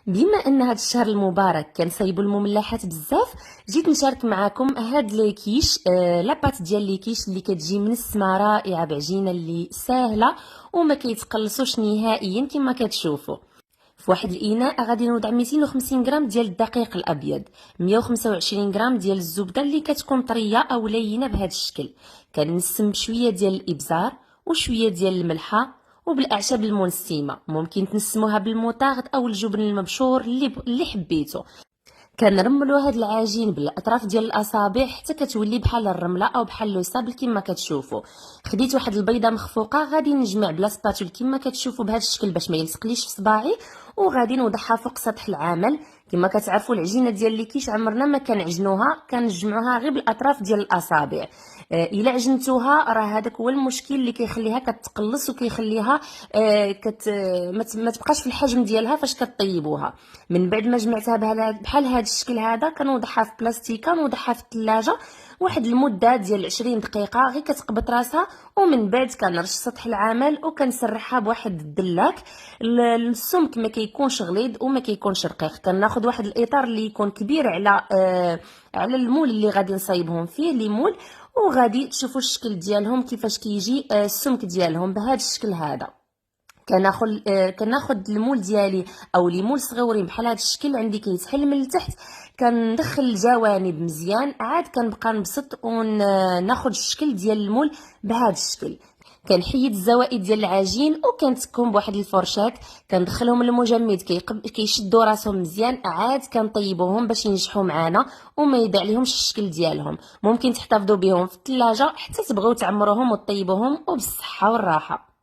بما ان هذا الشهر المبارك كنصايبوا المملحات بزاف، جيت نشارك معكم هاد الكيش لاباط ديال الكيش اللي كتجي من السما رائعه بعجينه اللي ساهله وما كيتقلصوش نهائيا كما كتشوفوا. في واحد الاناء غادي نوضع 250 غرام ديال الدقيق الابيض، 125 غرام ديال الزبده اللي كتكون طريه او لينه بهذا الشكل، كنسم بشويه ديال الابزار وشويه ديال الملحه وبالاعشاب المنسمه، ممكن تنسموها بالموطارد او الجبن المبشور اللي حبيتو. كنرملوا هاد العجين بالاطراف ديال الاصابع حتى كتولي بحال الرمله او بحال لو سابل كما كتشوفوا. خديت واحد البيضه مخفوقه غادي نجمع بلا سباتول كما كتشوفوا بهذا الشكل باش ما يلصقليش في صباعي، وغادي نوضعها فوق سطح العمل. كما كتعرفوا العجينه ديال اللي كيش عمرنا ما كنعجنوها، كنجمعوها غير بالاطراف ديال الاصابع. الا عجنتوها راه هذاك هو المشكل اللي كيخليها كتقلص وكيخليها ما تبقاش في الحجم ديالها فاش كطيبوها. من بعد ما جمعتها بحال هذا الشكل هذا كنوضعها في بلاستيكه، نوضعها في الثلاجه واحد المده ديال 20 دقيقه غير كتقبط راسها، ومن بعد كنرش سطح العمل وكنسرحها بواحد الدلاك. السمك ما كيكونش غليظ وما كيكونش رقيق، كناخذ واحد الاطار اللي يكون كبير على المول اللي غادي نصايبهم فيه لي مول، وغادي تشوفوا الشكل ديالهم كيفاش كيجي السمك ديالهم بهذا الشكل هذا. كناخذ المول ديالي او لي مول صغيورين بحال هذا الشكل عندي كيتحل من التحت، كندخل الجوانب مزيان، عاد كنبقى نبسط وناخذ الشكل ديال المول بهذا الشكل. كنحيد الزوائد ديال العجين وكنتكهم بواحد الفرشات، كندخلهم للمجمد كيشدوا راسهم مزيان، عاد كنطيبوهم باش ينجحوا معنا وما يضيع لهمش الشكل ديالهم. ممكن تحتفظوا بهم في الثلاجه حتى تبغيو تعمروهم وتطيبوهم وبالصحه والراحه.